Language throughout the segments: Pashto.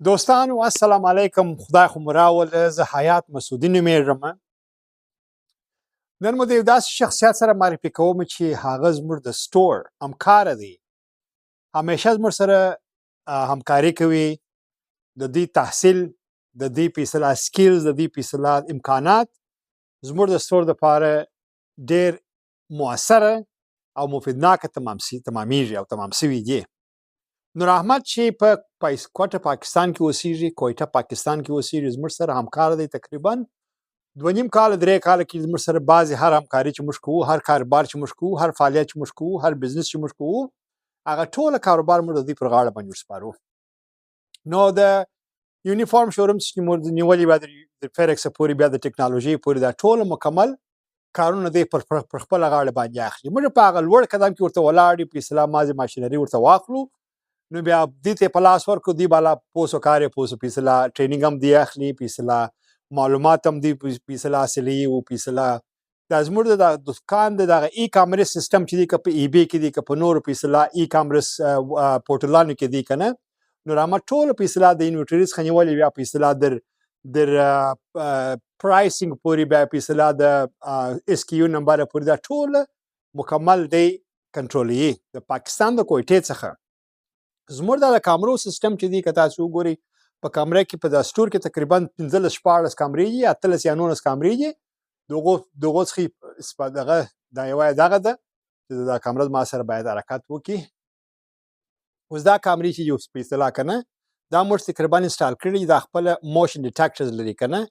دوستانو السلام علیکم. خدای خو مو راوله. زه حیات مسعودي نومیږم. نن مو د یو داسې شخصیت سره معرفي کوم چې هغه زموږ د سټور همکاره دی. همیشه زموږ سره همکاري کوي. د دې تحصیل، د دې په اصطلاح سکیلز، د دې په اصطلاح امکانات زموږ د سټور دپاره ډېر مؤثره او مفیدناکه تمامیږي او تمام سوي دي. نور احمد چې په کویټه پاکستان کې اوسیږي، کویټه پاکستان کې اوسیږي، زموږ سره همکار دی. تقریبا 2.5 کال 3 کال کې زموږ سره بعضې هر همکاري چې موږ کوو، هر کاروبار چې موږ کوو، هر فعالیت چې موږ کوو، هر بزنس چې موږ کوو، هغه ټوله کاروبار موږ د دوی پر غاړه باندې ورسپارو. نو د یونیفارم شوروم چې موږ نیولي، بیا د فیرکس پورې، بیا د ټکنالوژي پورې، دا ټوله مکمل کارونه دی پر خپله غاړه باندې اخلي. موږ په هغه لوړ قدم کې ورته ولاړ یو، په اصطلاح مازې ماشینري ورته واخلو، نو بیا دې ته په لاس ورکړو. دوی بالا پوسو کار یې پوسو، په اصطلاح ټریننګ هم دی اخلي، په اصطلاح معلومات هم دی په اصطلاح اصلي او په اصطلاح دا زموږ د دکان د دغه ای کامرس سیسټم چې دی، که په ای بی کې دی، که په نورو په اصطلاح ای کامرس پورټلانو کې دی که نه، نو راما ټوله په اصطلاح د انویټریز څخه نیولې، بیا په اصطلاح در پرایسینګ پورې، بیا په اصطلاح د اس کیو نمبر پورې، دا ټوله مکمل دی کنټرولوي د پاکستان د کویټې څخه. زموږ د کامرو سیسټم چې دی، که تاسو وګورئ په کامره کې، په دا سټور کې تقریبا 15-14 کامرې دي، 18 یا 19 کامرې دي. دغو څخه دغه دا یوه دغه ده چې دا کامره ما سره باید حرکت وکړي. اوس دا کامرې چې یو په اصطلاح که نه، دا موږ تقریبا انسټال کړي، دا خپله موشن ډیټیکټرز لري که نه،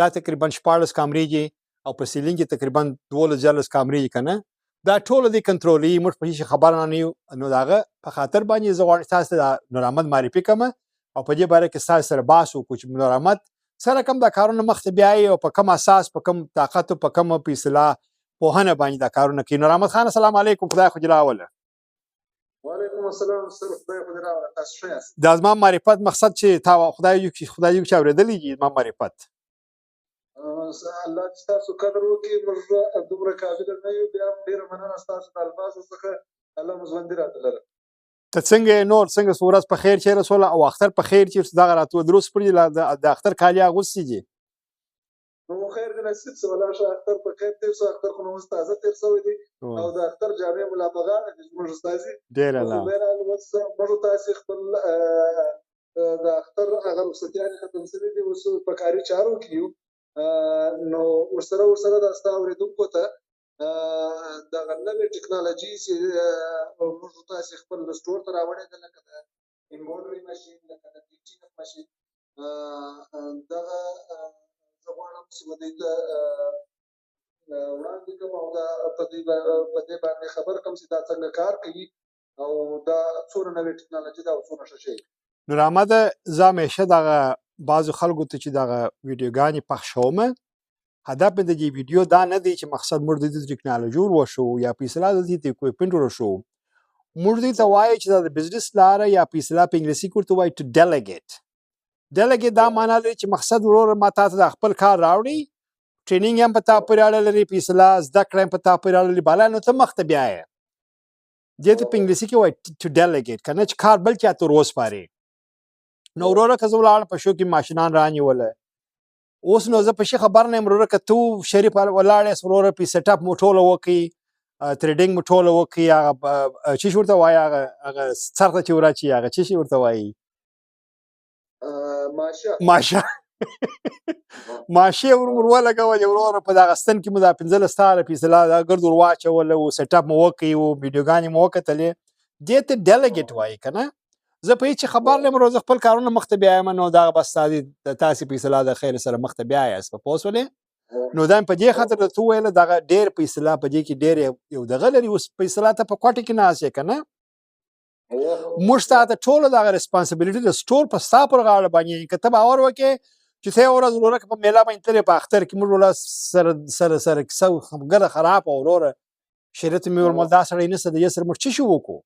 دا تقریبا 14 کامرې دي، او په سیلینګ کې تقریبا 12-14 کامرې دي که نه، دا ټوله دی کنټرولي. موږ په هیڅ خبر نه یو. نو د هغه په خاطر باندې زه غواړم تاسو ته د نور احمد معرفي کړم، او په دې باره کې ستاسو سره بحث وکړو چې نور احمد سره کوم دا کارونه مخته بیایي، او په کوم اساس، په کوم طاقت، او په کوم په اصطلاح پوهنه باندې دا کارونه کوي. نور احمد خان السلام علیکم. خدای خو دې راوله. وعلیکم السلام سر، خدای خو دې راوله. تاسو ښه یاست؟ دا زما معرفت مقصد چې تا خدای یو چې اورېدلی دي زما معرفت. الله دې ستاسو قدر وکړي. موږ دومره قابل نه یو، بیا هم ډېره مننه ستاسو د الفاظو څخه. الله مو ژوندي راته لره. ته څنګه یې نور؟ څنګه څه ورځ په خیر چېرې شوله، او اختر په خیر چېرې دغه راته دروس پړي د اختر کالي اغوستي دي؟ نو خیر دې نصیب شو، والله ښه اختر په خیر تېر شو. اختر خو نو اوس تازه تېر شوی دی، او د اختر جامې مو لا په غاړه دي زموږ استازي. ډېره لا بهرحال اوس موږ تاسې خپل د اختر هغه رخصتیانې ختم شوي دي، اوس په کاري چارو کې یو. نو ورسره د ستا اورېدونکو ته دغه نوې ټکنالوژي چې موږ تاسې خپل سټور ته راوړې ده، لکه د انبورډري ماشین، لکه د ډي ټي اف ماشین، دغه زه غواړم چې دوی ته وړاندې کړم، او په دې باندې خبر کړم چې دا څنګه کار کوي، او دا څومره نوې ټکنالوژي ده او څومره ښه شی. نور احمد، زه همیشه دغه بعضو خلکو ته چې دغه ویډیوګانې پخشوم، هدف مې د دې ویډیو دا نه دی چې مقصد موږ د ټکنالوژي وروښو یا په اصطلاح د دې اکویپمنټ وروښو. موږ دوی ته وایو چې دا د بزنس لاره، یا په اصطلاح په انګلیسي کې ورته وایي ټو ډیلیګیټ. ډیلیګیټ دا معنا لري چې مقصد وروره ما تا ته د خپل کار راوړي، ټریننګ هم په تا پورې اړه لري، په اصطلاح زده کړه هم په تا پورې اړه لري، بالا نو ته مخته بیایې. دې ته په انګلیسي کې وایي ټو ډیلیګیټ، که نه چې کار بل چا ته ور وسپارې. نو وروره که زه ولاړم په شو کې ماشینان رانیوله، اوس نو زه په شي خبر نه یم وروره، که ته شریف ولاړ یاست وروره، په سیټ اپ مو ټوله وکړي، تریډینګ مو ټوله وکړي، هغه څه شي ورته وایي، هغه څرخه چې وراچي، هغه څه شي ورته وایي، ماشه ماشې ور ولګولې وروره، په دغه ستن کې مو دا 15 تاره په اصطلاح دا ګرد ور واچوله، او سیټ اپ مو وکړي، او ویډیوګانې مو وکتلې. دې ته ډیلیګیټ وایي که نه. زه په هیڅ خبر نه یم، زه خپل کارونه مخته بیایم، نو دغه بس تاسې په اصطلاح د خیر سره مخته بیایاست، په پوه شولې. نو دا په دې خاطر درته وویله دغه ډېر په اصطلاح په دې کې ډېر یو دغه لري. اوس په اصطلاح ته په کوټه کې ناست یې که نه، موږ ستا ته ټوله دغه ریسپانسبیلیټي د سټور په ستا پر غاړه باندې، که ته باور وکړې چې ته یوه ورځ وروره که په میله باندې تلې، په اختر کې موږ وروره سره کیسه ګره خرابه وروره شریعت مې ورمل دا سړی نشته، د دې سره موږ څه شي وکړو.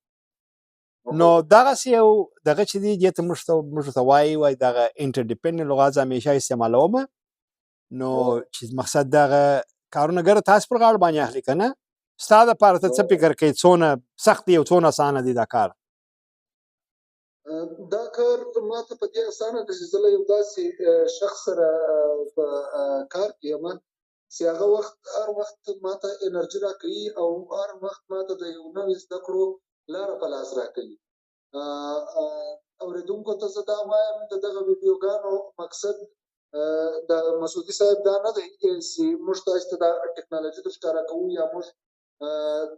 نو دغسې یو دغه چې دی دې ته موږ ته وایي دغه انټرډیپنډنټ لغات زه همیشه استعمالوم. نو چې مقصد دغه کارونه ګره تاسو پر غاړه باندې اخلي که نه، ستا دپاره ته څه فکر کوې څونه سخت دی او څونه اسانه دی دا کار؟ دا کار ما ته په دې اسانه ده چې زه له یو داسې شخص سره په کار کې یم چې هغه وخت هر وخت ما ته انرژي راکوي او هر وخت ما ته د یو نوي زده کړو لاره په لاس راکوي. اورېدونکو ته زه دا وایم د دغه ویډیوګانو مقصد د مسعودي صاحب دا نه دی چې موږ تاسو ته د ټکنالوژي د ښکاره کوو یا موږ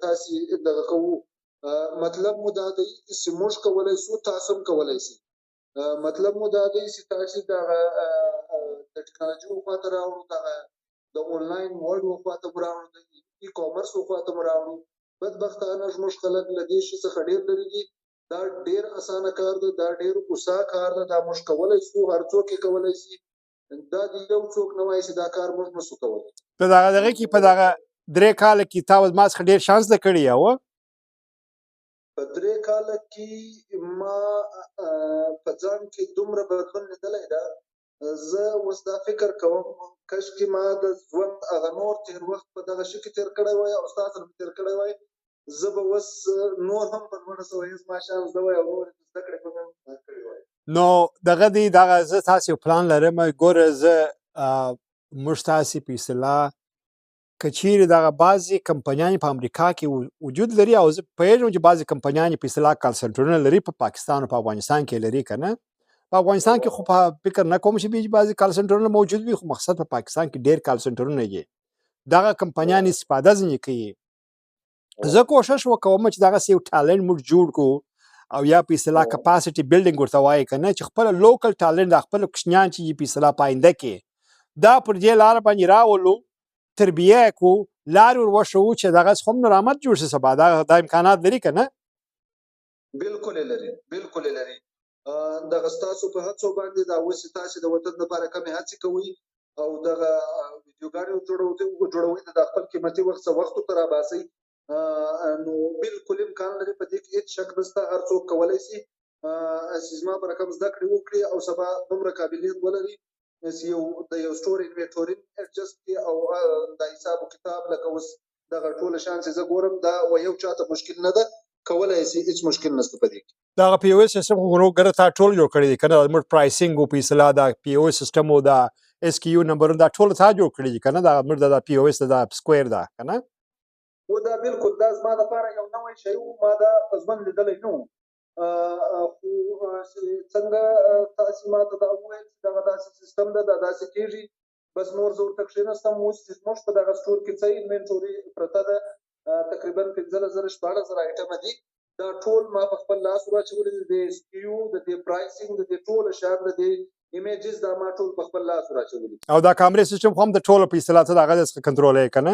تاسو دغه کوو. مطلب مو دا دی چې موږ کولی شو تاسو هم کولی شئ. مطلب مو دا دی چې تاسو د ټکنالوژي وخواته راوړو، دغه د آنلاین ورلډ وخواته مو راوړو، د ای کامرس وخواته مو راوړو. بدبختانه زموږ خلک له دې شي څخه ډېر لرې دي. دا ډېر اسانه کار دی، دا ډېر اوسا کار دی، دا موږ کولی شو، هر څوک یې کولی شي. دا د یو څوک نه وایي چې دا کار موږ نشو کولی. په دغه کې په دغه 3 کاله کې تا ما څخه ډېر شانس ده کړی و. په 3 کاله کې ما په ځان کې دومره بدلون لیدلی ده. زه اوس دا فکر کوم کاشکې ما د ژوند هغه نور تېر وخت په دغه شي کې تېر کړی وای او ستا سره مې تېر کړی وای، زه به اوس نور هم په لوړه سویه زما شانس ده وای او نور زده کړې به مې کړې وای. نو دغه دی دغه زه تاسو یو پلان لرم. ګوره زه موږ تاسو په اصطلاح که چیرې دغه بعضې کمپنیانې په امریکا کې وجود لري او زه پوهېږم چې بعضې کمپنیانې په اصطلاح کال سنټرونه لري په پاکستان او په افغانستان کې لري که نه. په افغانستان کې خو په فکر نه کوم چې بعضې کال سنټرونه موجود وي، خو مقصد په پاکستان کې ډېر کال سنټرونه دي. دغه کمپنیانې استفاده ځینې کوي. زه کوشش وکوم چې دغسې یو ټالنټ موږ جوړ کړو او یا په اصطلاح کپاسټي بلډینګ ورته وایي که نه، چې خپله لوکل ټالنټ د خپلو کوچنیان چې په اصطلاح په آینده کې دا پر دې لاره باندې راولو، تربیه یې کړو، لارې ور وښوو چې دغه څخه هم نرامت جوړ شي سبا. دا امکانات لري که نه؟ بالکل یې لري، بالکل یې لري. دغه ستاسو په هڅو باندې دا اوس تاسو د وطن لپاره کمې هڅې کوئ او دغه ویډیوګانې جوړوئ، د خپل قیمتي وخت څخه وخت ورته راباسئ. نو بالکل امکان لري، په دې کې هېڅ شک نشته. هر څوک کولی شي چې زما په رقم زده کړې وکړي او سبا دومره قابلیت ولري چې د یو سټور انویټورین ایډجسټ کړي او د حساب و کتاب لکه اوس دغه ټوله شان چې زه ګورم دا یو چاته مشکل نه ده، کولی شي، هېڅ مشکل نشته په دې کې. دغه پی او اس سیسټم خو ګره تا ټول جوړ کړی دی که نه؟ زموږ پرایسینګ او په اصطلاح دا پی او اس سیسټم او دا اس کیو نمبرونه دا ټول تا جوړ کړي دي که نه؟ دا زموږ د پی او اس دا سکویر ده که نه؟ او دا بالکل دا زما لپاره یو نوی شی و، ما دا په ژوند لیدلی نه و. خو څنګه تاسو ما ته دا وویل چې دغه داسې سیسټم ده، دا داسې کېږي، بس نور زه ورته کښېناستم. اوس چې زموږ په دغه سټور کې څه انوینټوري پرته ده، تقریبا 15,000 آیټمه دي. دا ټول ما په خپل لاس واچولي دي، د اس کیو، د دې پرایسینګ، د دې ټوله شیان، د دې ایمیجز، دا ما ټول په خپل لاس واچولي دي. او دا کامرس سیسټم خو هم د ټولو په اصطلاح ته دغه څخه کنټرولوي که نه؟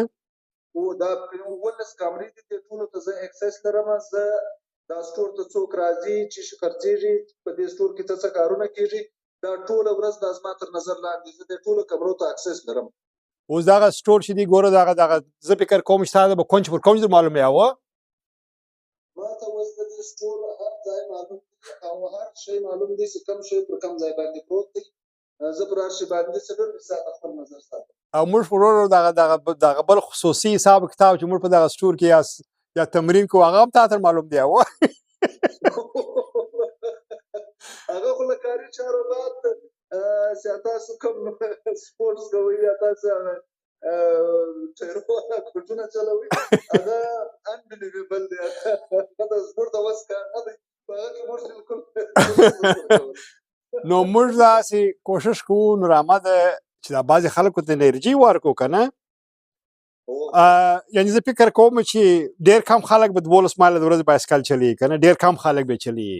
او دا 19 کامرې دي، دې ټولو ته زه اکسس لرم. زه دا سټور ته څوک راځي چې خرڅېږي، په دې سټور کې څه کارونه کېږي، دا ټوله ورځ دا زما تر نظر لاندې، زه دې ټولو کمرو ته اکسس لرم. اوس دغه سټور چې دی ګوره دغه زه فکر کوم چې تا به کونج پر کونج معلومه یاوه. ما ته اوس د دې سټور هر ځای معلوم دی او هر شی معلوم دی چې کوم شی پر کوم ځای باندې پروت دی. زه پر هر شي باندې څلور ساعته خپل نظر ساتم. او موږ ورو دغه بل خصوصي حساب کتاب چې موږ په دغه سټور کې یا تمرین کوو هغه هم تا ته معلوم دی یاوه. هغه خو له کاري چارو بعد چې تاسو کوم سپورټس کوئ یا تاسو ټایرونه کوټونه چلوئ، هغه انبلیویبل دی. هغه د سپورټ د وس کار نه دی، په هغه کې موږ بالکل نو موږ داسې کوشش کوو نور احمد چې دا بعضې خلکو ته انرژي ورکړو که نه. یعنې زه فکر کوم چې ډېر کم خلک به 12 مایله د ورځې بایسکل چلوي که نه، ډېر کم خلک به چلوي.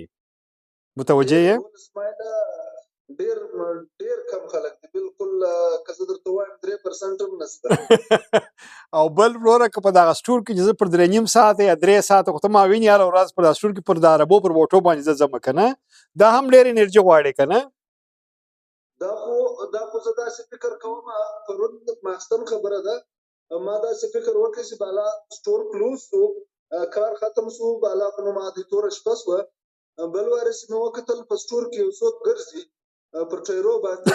متوجه یې؟ 12 مایله ډېر کم خلک دي، بالکل که زه درته وایم 3% هم نشته. او بل وروره که په دغه سټور کې چې زه پر 3.5 ساعته یا 3 ساعته خو ته ما وینې هره ورځ پر دغه سټور کې پر د عربو پر بوټو باندې زه ځم که نه، دا هم ډېر انرژي غواړي که نه؟ دا خو زه داسې فکر کوم، پرون ماخستن خبره ده، ما داسې فکر وکړی چې بالا سټور کلوز شو، کار ختم شو، بالا خو نو مادي توره شپه شوه. بل وارې چې مې وکتل په سټور کې یو څوک ګرځي پر ټایرو باندې،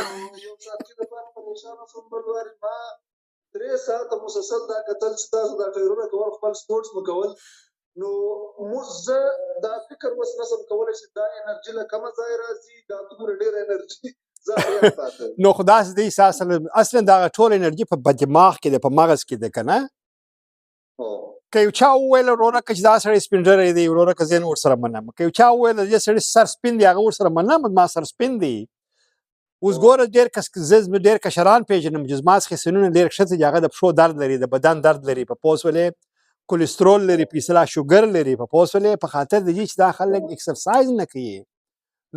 یو ساعت کې دپاره پریشانه شوم. بل وارې ما 3 ساعته مسلسل دا کتل چې تاسو دا ټایرونه کول، خپل سپورټس مو کول. نو زه دا فکر اوس نشم کولی چې دا انرژي له کومه ځای راځي دا دومره ډېره انرژي زه حیات ساتم نو خو داسې دی اصلا دغه ټول انرژي په دماغ کې ده په مغز کې ده که نه که یو چا وویل ورورکه چې دا سړی سپین ږیری دی ورورکه زه یې ورسره منم که یو چا وویل دې سړي سر سپین دی هغه ورسره منم ما سر سپین دی اوس ګوره ډېر زه ډېر کشران پېژنم چې زما څخه سنونه ډېر ښه دي هغه د پښو درد لري د بدن درد لري په پوه شولې کولیسترول لري په اصطلاح شوګر لري په پوه شولې په خاطر د دې چې دا خلک اکسرسایز نه کوي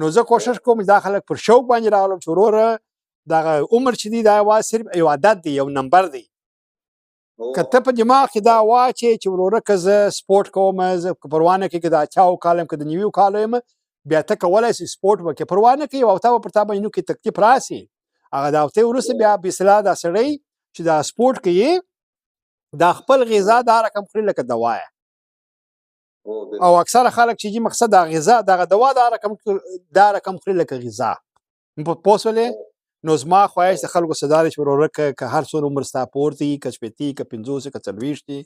نو زه کوشش کوم چې دا خلک پر شوق باندې راولم چې وروره دغه عمر چې دی دا یوازې صرف یو عدد دی یو نمبر دی که ته په دماغ کې دا واچې چې وروره که زه سپورټ کوم زه پروا نه کوي که د اتیاوو کال یم که د نویو کالو یم بیا ته کولی شې سپورټ وکړې پروا نه کوي او ته به پر تا باندې نو کې تکلیف راسي هغه د هفتې وروسته بیا بېصلاح دا سړی چې دا سپورټ کوي دا خپل غذا دا رقم خوري لکه دوا او اکثره خلک چې مقصد دا غذا دغه دوا دا رقم خوري لکه غذا پوه شولې نو زما خواهش د خلکو څه دا دی چې وروره که هر څومره عمر ستا پورته وي که شپېتې که پنځوس که څلوېښت دي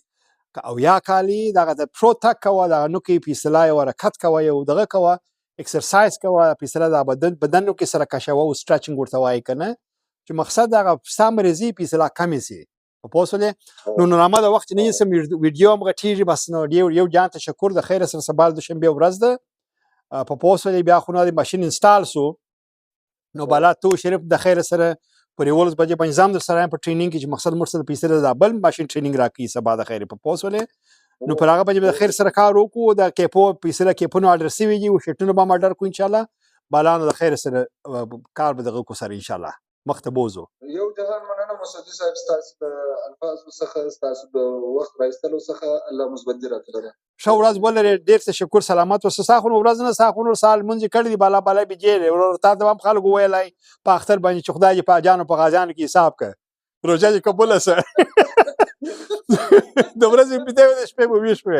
که اویا کالي دغه د پښو تګ کوه دغه نوکې په اصطلاح یو حرکت کوه یو دغه کوه اکسرسایز کوه په اصطلاح د بدن نوکې سره کشوه او سټرچینګ ورته وایي که نه چې مقصد هغه ستا مریضي په اصطلاح کمې شي پوه شولې نو نورامه د وخت نه نیسم ویډیو هم غټېږي بس نو یو جان تشکر د خیره سره سبا د دوشنبې ورځ ده په پوه شولې بیا خو نو د ماشین انسټال سو نو بالا تو شریف د خیر سره پر 11 بجې باندې ځم در سره په ټریننګ کې چې مقصد مرسته پیسې د بل ماشين ټریننګ راکې سبا د خیر په پوسولې نو پر هغه باندې د خیر سره کار وکړو د کېپو پیسې له کېپونو اډر سی ویږي او شټونو به اډر کو ان شاء الله بالا نو د خیر سره کار به دغه کو سره ان شاء الله مختبوزو یو جهان مننه مسعود صاحب تاسو د الفاظ څخه تاسو د وخت راځتلو څخه الله مثبت راکړه شو ورځ ولري ډیر څه شکر سلامت او ساخونو ورځ نه ساخونو سال مونږ کړی دی بالا بالا بيجې ورته دوام خلکو ویلای په اختر باندې چې خدای په اجانو په غازانو کې حساب ک روزه دې قبول سه د ورځې په دې د شپې په ویش په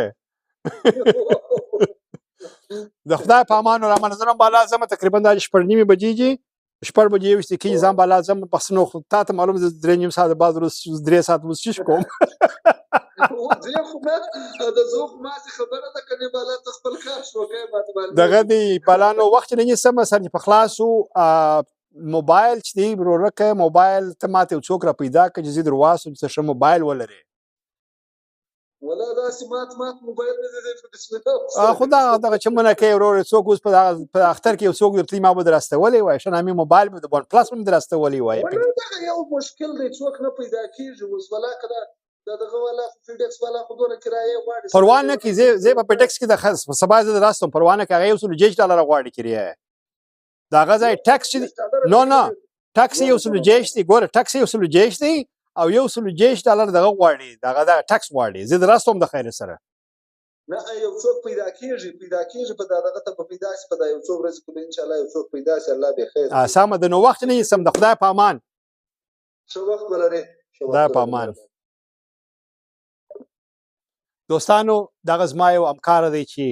د خدای په امان او رحمت زما بالا زما تقریبا د 8:30 بجې شپږ بجې وشتي کې ځم بالا زم بس نو تا ته معلوم د 3 ساعت بعد ورځ 3 ساعت وسچ کوم زه خو ما د زوخ ما خبره ده کني بالا خپل کار شو کوي دغه دی بالا نو وخت نه سم سر په خلاصو موبایل چې دی ورورکه موبایل ته ماته څوک را پیدا کړي چې درواسو چې موبایل ولري ولا دا سمات موبایل نه دی په بسم الله خدا دغه چې مونږ کې ورور څوک اوس په اختر کې څوک درته ما به درستولې وای شنه مې موبایل په 1 پلس هم درستولې وای دا یو مشکل دی څوک نه پیدا کیږي اوس ولا کړه دغه ولا فیډکس ولا خودونه کرایه غواړي پروانه کې زه په پټکس کې د خاص سبا زه راستم پروانه کې هغه $100 غواړي کړی دا غځای ټیکس نو ټیکس $100 دی ګوره ټیکس $100 دی او $100 دغه غواړي دغه ټیکس غواړي زه راستم د خیر سره نه یو څوک پیدا کیږي په دغه ته په پیدا شي په یو څو ورځې کې ان شاء الله یو څوک پیدا شي الله به خیر سم د نو وخت نه سم د خدای په امان شو وخت ولري خدای په امان دوستانو دغه زما یو همکار دی چې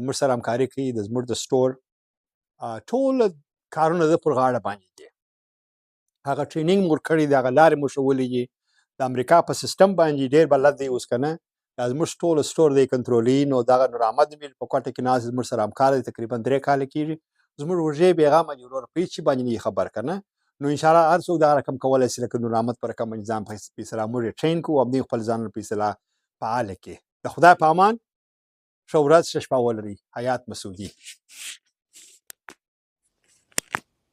موږ سره همکاري کوي د زموږ د سټور ټول کارونه د پر غاړه باندې دي هغه ټریننګ مور کړی دی هغه لارې مو شولې دي د امریکا په سیسټم باندې ډېر بلد دی اوس کنه زموږ ټول سټور دی کنټرولي نو دغه نور احمد مې په کوټه کې ناز زموږ سره همکار دی تقریبا 3 کال کېږي زموږ ورژې پیغام دی ورور په هیڅ باندې خبر کنه نو ان شاء الله هر څوک دا رقم کولای شي لکه نور احمد پر کوم نظام په سلام مور ټرین کو او خپل ځان په سلام فعال کې د خدای په امان شو ورځ شپه ولري حیات مسعودي